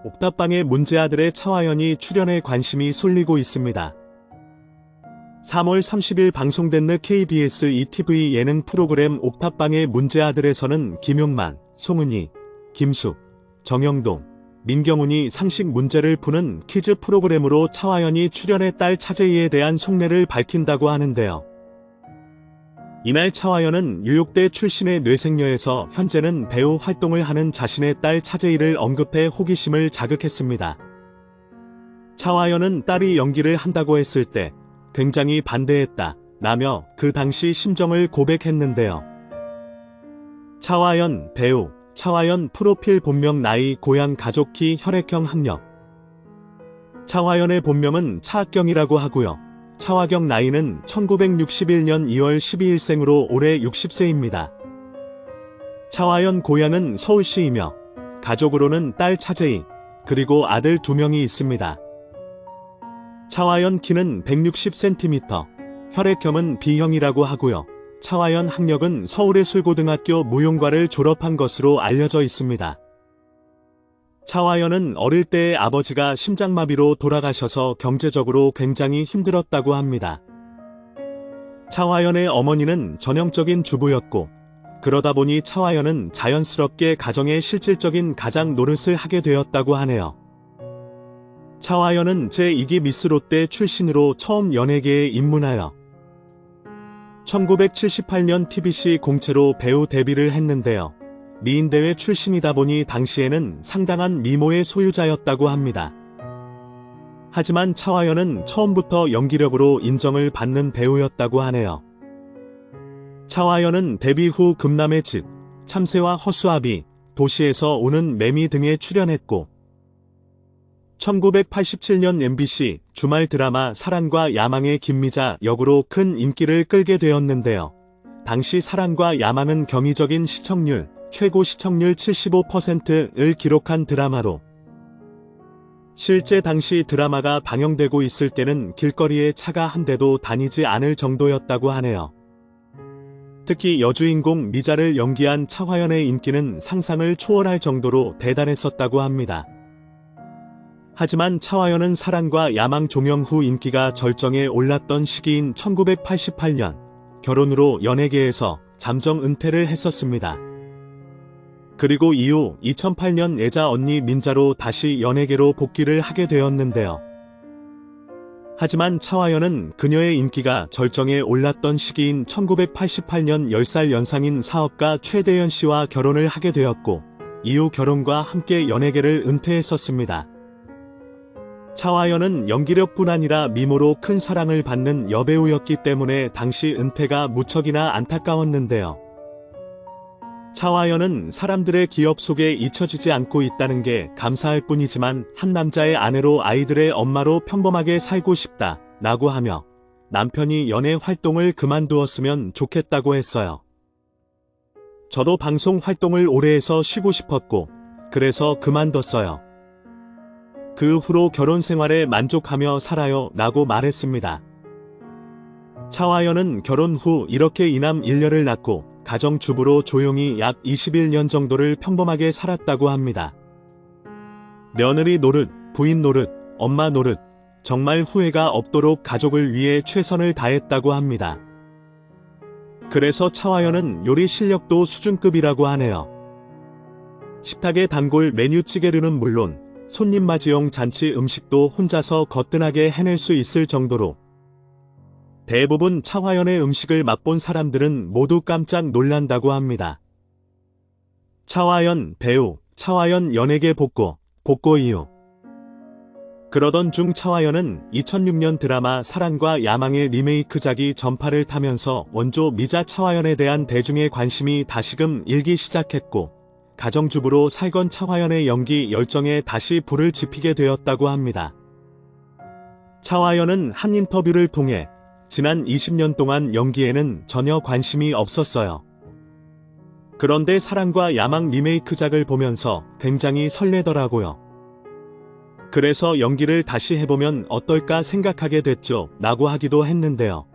옥탑방의 문제아들의 차화연이 출연에 관심이 쏠리고 있습니다. 3월 30일 방송된 KBS ETV 예능 프로그램 옥탑방의 문제아들에서는 김용만, 송은이, 김숙, 정영동, 민경훈이 상식 문제를 푸는 퀴즈 프로그램으로 차화연이 출연해 딸 차제이에 대한 속내를 밝힌다고 하는데요. 이날 차화연은 뉴욕대 출신의 뇌생녀에서 현재는 배우 활동을 하는 자신의 딸 차제이를 언급해 호기심을 자극했습니다. 차화연은 딸이 연기를 한다고 했을 때 굉장히 반대했다 라며 그 당시 심정을 고백했는데요. 차화연 배우, 차화연 프로필 본명 나이 고향 가족키 혈액형 학력. 차화연의 본명은 차학경이라고 하고요. 차화경 나이는 1961년 2월 12일생으로 올해 60세입니다. 차화연 고향은 서울시이며 가족으로는 딸 차제이, 그리고 아들 2명이 있습니다. 차화연 키는 160cm, 혈액형은 B형이라고 하고요. 차화연 학력은 서울예술고등학교 무용과를 졸업한 것으로 알려져 있습니다. 차화연은 어릴 때 아버지가 심장마비로 돌아가셔서 경제적으로 굉장히 힘들었다고 합니다. 차화연의 어머니는 전형적인 주부였고, 그러다 보니 차화연은 자연스럽게 가정의 실질적인 가장 노릇을 하게 되었다고 하네요. 차화연은 제2기 미스 롯데 출신으로 처음 연예계에 입문하여 1978년 TBC 공채로 배우 데뷔를 했는데요. 미인대회 출신이다 보니 당시에는 상당한 미모의 소유자였다고 합니다. 하지만 차화연은 처음부터 연기력으로 인정을 받는 배우였다고 하네요. 차화연은 데뷔 후 금남의 집, 참새와 허수아비, 도시에서 오는 매미 등에 출연했고 1987년 MBC 주말 드라마 사랑과 야망의 김미자 역으로 큰 인기를 끌게 되었는데요. 당시 사랑과 야망은 경이적인 시청률, 최고 시청률 75%를 기록한 드라마로 실제 당시 드라마가 방영되고 있을 때는 길거리에 차가 한 대도 다니지 않을 정도였다고 하네요. 특히 여주인공 미자를 연기한 차화연의 인기는 상상을 초월할 정도로 대단했었다고 합니다. 하지만 차화연은 사랑과 야망 종영 후 인기가 절정에 올랐던 시기인 1988년 결혼으로 연예계에서 잠정 은퇴를 했었습니다. 그리고 이후 2008년 애자 언니 민자로 다시 연예계로 복귀를 하게 되었는데요. 하지만 차화연은 그녀의 인기가 절정에 올랐던 시기인 1988년 10살 연상인 사업가 최대현 씨와 결혼을 하게 되었고 이후 결혼과 함께 연예계를 은퇴했었습니다. 차화연은 연기력뿐 아니라 미모로 큰 사랑을 받는 여배우였기 때문에 당시 은퇴가 무척이나 안타까웠는데요. 차화연은 사람들의 기억 속에 잊혀지지 않고 있다는 게 감사할 뿐이지만 한 남자의 아내로 아이들의 엄마로 평범하게 살고 싶다 라고 하며 남편이 연예 활동을 그만두었으면 좋겠다고 했어요. 저도 방송 활동을 오래 해서 쉬고 싶었고 그래서 그만뒀어요. 그 후로 결혼 생활에 만족하며 살아요 라고 말했습니다. 차화연은 결혼 후 이렇게 이남 일녀를 낳고 가정주부로 조용히 약 21년 정도를 평범하게 살았다고 합니다. 며느리 노릇, 부인 노릇, 엄마 노릇, 정말 후회가 없도록 가족을 위해 최선을 다했다고 합니다. 그래서 차화연은 요리 실력도 수준급이라고 하네요. 식탁의 단골 메뉴 찌개류는 물론 손님 맞이용 잔치 음식도 혼자서 거뜬하게 해낼 수 있을 정도로 대부분 차화연의 음식을 맛본 사람들은 모두 깜짝 놀란다고 합니다. 차화연 배우, 차화연 연예계 복고 이후. 그러던 중 차화연은 2006년 드라마 사랑과 야망의 리메이크작이 전파를 타면서 원조 미자 차화연에 대한 대중의 관심이 다시금 일기 시작했고 가정주부로 살건 차화연의 연기 열정에 다시 불을 지피게 되었다고 합니다. 차화연은 한 인터뷰를 통해 지난 20년 동안 연기에는 전혀 관심이 없었어요. 그런데 사랑과 야망 리메이크작을 보면서 굉장히 설레더라고요. 그래서 연기를 다시 해보면 어떨까 생각하게 됐죠 라고 하기도 했는데요.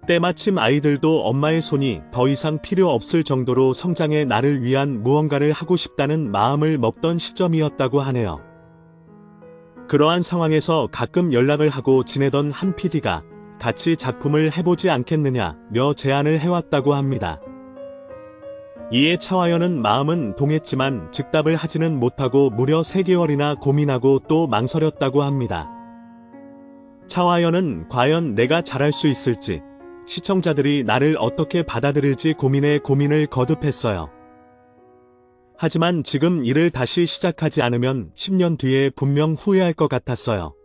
때마침 아이들도 엄마의 손이 더 이상 필요 없을 정도로 성장해 나를 위한 무언가를 하고 싶다는 마음을 먹던 시점이었다고 하네요. 그러한 상황에서 가끔 연락을 하고 지내던 한 PD가 같이 작품을 해보지 않겠느냐며 제안을 해왔다고 합니다. 이에 차화연은 마음은 동했지만 즉답을 하지는 못하고 무려 3개월이나 고민하고 또 망설였다고 합니다. 차화연은 과연 내가 잘할 수 있을지, 시청자들이 나를 어떻게 받아들일지 고민에 고민을 거듭했어요. 하지만 지금 일을 다시 시작하지 않으면 10년 뒤에 분명 후회할 것 같았어요.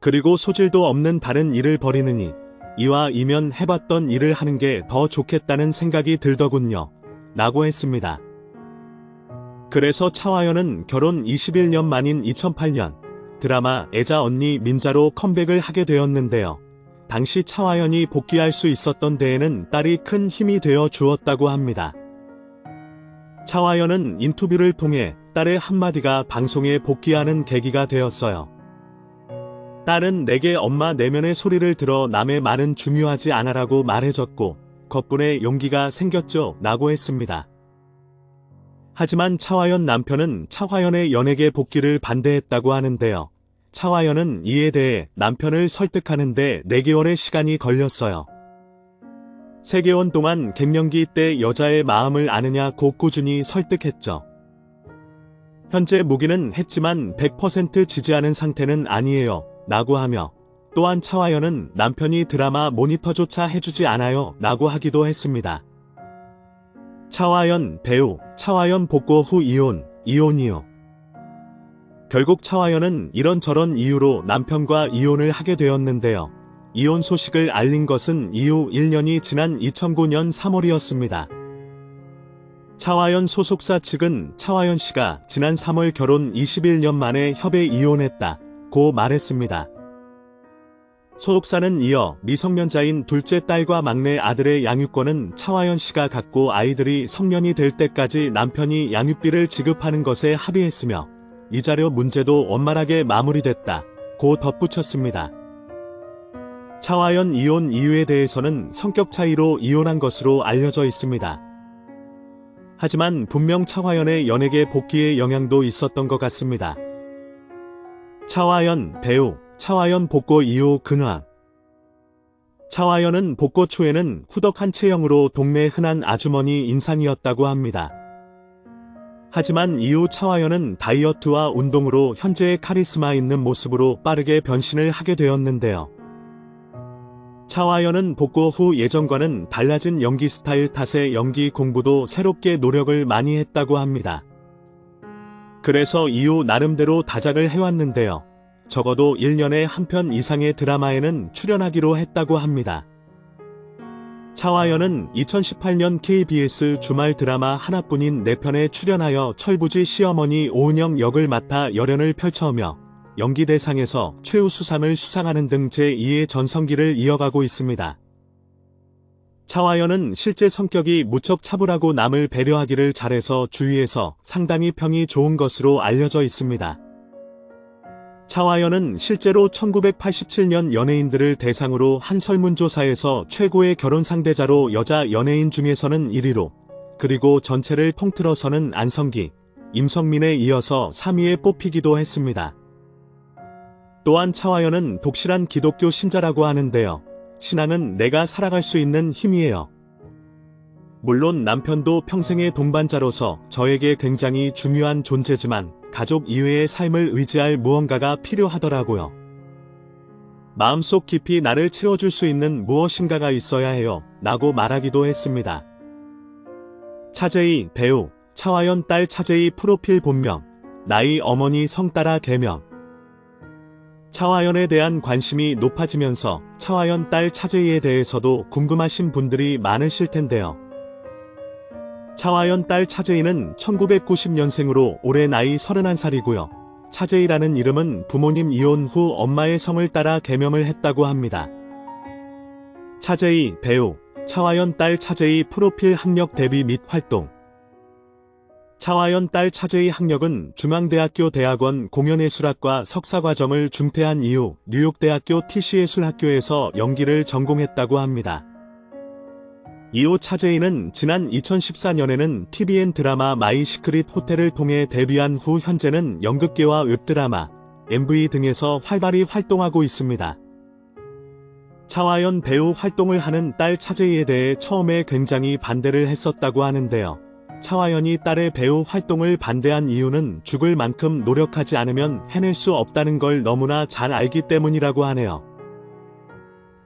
그리고 소질도 없는 다른 일을 벌이느니 이와 이면 해봤던 일을 하는 게 더 좋겠다는 생각이 들더군요. 라고 했습니다. 그래서 차화연은 결혼 21년 만인 2008년 드라마 애자 언니 민자로 컴백을 하게 되었는데요. 당시 차화연이 복귀할 수 있었던 데에는 딸이 큰 힘이 되어 주었다고 합니다. 차화연은 인터뷰를 통해 딸의 한마디가 방송에 복귀하는 계기가 되었어요. 딸은 내게 엄마 내면의 소리를 들어 남의 말은 중요하지 않아라고 말해줬고 덕분에 용기가 생겼죠 라고 했습니다. 하지만 차화연 남편은 차화연의 연예계 복귀를 반대했다고 하는데요. 차화연은 이에 대해 남편을 설득하는데 4개월의 시간이 걸렸어요. 3개월 동안 갱년기 때 여자의 마음을 아느냐고 꾸준히 설득했죠. 현재 무기는 했지만 100% 지지하는 상태는 아니에요 라고 하며 또한 차화연은 남편이 드라마 모니터조차 해주지 않아요 라고 하기도 했습니다. 차화연 배우, 차화연 복고 후 이혼이요. 결국 차화연은 이런저런 이유로 남편과 이혼을 하게 되었는데요. 이혼 소식을 알린 것은 이후 1년이 지난 2009년 3월이었습니다. 차화연 소속사 측은 차화연 씨가 지난 3월 결혼 21년 만에 협의 이혼했다고 말했습니다. 소속사는 이어 미성년자인 둘째 딸과 막내 아들의 양육권은 차화연 씨가 갖고 아이들이 성년이 될 때까지 남편이 양육비를 지급하는 것에 합의했으며 이자료 문제도 원만하게 마무리됐다고 덧붙였습니다. 차화연 이혼 이유에 대해서는 성격 차이로 이혼한 것으로 알려져 있습니다. 하지만 분명 차화연의 연예계 복귀에 영향도 있었던 것 같습니다. 차화연 배우, 차화연 복고 이후 근황. 차화연은 복고 초에는 후덕한 체형으로 동네 흔한 아주머니 인상이었다고 합니다. 하지만 이후 차화연은 다이어트와 운동으로 현재의 카리스마 있는 모습으로 빠르게 변신을 하게 되었는데요. 차화연은 복고 후 예전과는 달라진 연기 스타일 탓에 연기 공부도 새롭게 노력을 많이 했다고 합니다. 그래서 이후 나름대로 다작을 해왔는데요. 적어도 1년에 한 편 이상의 드라마에는 출연하기로 했다고 합니다. 차화연은 2018년 KBS 주말 드라마 하나뿐인 4편에 출연하여 철부지 시어머니 오은영 역을 맡아 열연을 펼쳐오며 연기대상에서 최우수상을 수상하는 등 제2의 전성기를 이어가고 있습니다. 차화연은 실제 성격이 무척 차분하고 남을 배려하기를 잘해서 주위에서 상당히 평이 좋은 것으로 알려져 있습니다. 차화연은 실제로 1987년 연예인들을 대상으로 한 설문조사에서 최고의 결혼 상대자로 여자 연예인 중에서는 1위로, 그리고 전체를 통틀어서는 안성기, 임성민에 이어서 3위에 뽑히기도 했습니다. 또한 차화연은 독실한 기독교 신자라고 하는데요. 신앙은 내가 살아갈 수 있는 힘이에요. 물론 남편도 평생의 동반자로서 저에게 굉장히 중요한 존재지만 가족 이외의 삶을 의지할 무언가가 필요하더라고요. 마음속 깊이 나를 채워줄 수 있는 무엇인가가 있어야 해요. 라고 말하기도 했습니다. 차재희 배우, 차화연 딸 차재희 프로필 본명, 나이 어머니 성 따라 개명. 차화연에 대한 관심이 높아지면서 차화연 딸 차재희에 대해서도 궁금하신 분들이 많으실 텐데요. 차화연 딸 차재희는 1990년생으로 올해 나이 31살이고요. 차재희라는 이름은 부모님 이혼 후 엄마의 성을 따라 개명을 했다고 합니다. 차재희 배우, 차화연 딸 차재희 프로필 학력 데뷔 및 활동. 차화연 딸 차제이 학력은 중앙대학교 대학원 공연예술학과 석사과정을 중퇴한 이후 뉴욕대학교 TC예술학교에서 연기를 전공했다고 합니다. 이후 차제이는 지난 2014년에는 TVN 드라마 마이 시크릿 호텔을 통해 데뷔한 후 현재는 연극계와 웹드라마, MV 등에서 활발히 활동하고 있습니다. 차화연 배우 활동을 하는 딸 차제이에 대해 처음에 굉장히 반대를 했었다고 하는데요. 차화연이 딸의 배우 활동을 반대한 이유는 죽을 만큼 노력하지 않으면 해낼 수 없다는 걸 너무나 잘 알기 때문이라고 하네요.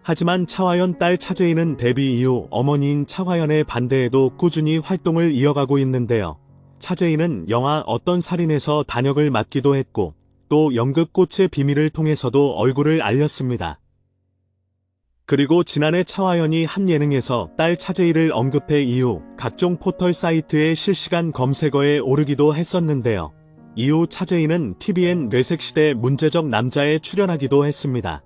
하지만 차화연 딸 차제이는 데뷔 이후 어머니인 차화연의 반대에도 꾸준히 활동을 이어가고 있는데요. 차제이는 영화 어떤 살인에서 단역을 맡기도 했고 또 연극 꽃의 비밀을 통해서도 얼굴을 알렸습니다. 그리고 지난해 차화연이 한 예능에서 딸 차제이를 언급해 이후 각종 포털 사이트의 실시간 검색어에 오르기도 했었는데요. 이후 차제이는 TVN 뇌색시대 문제적 남자에 출연하기도 했습니다.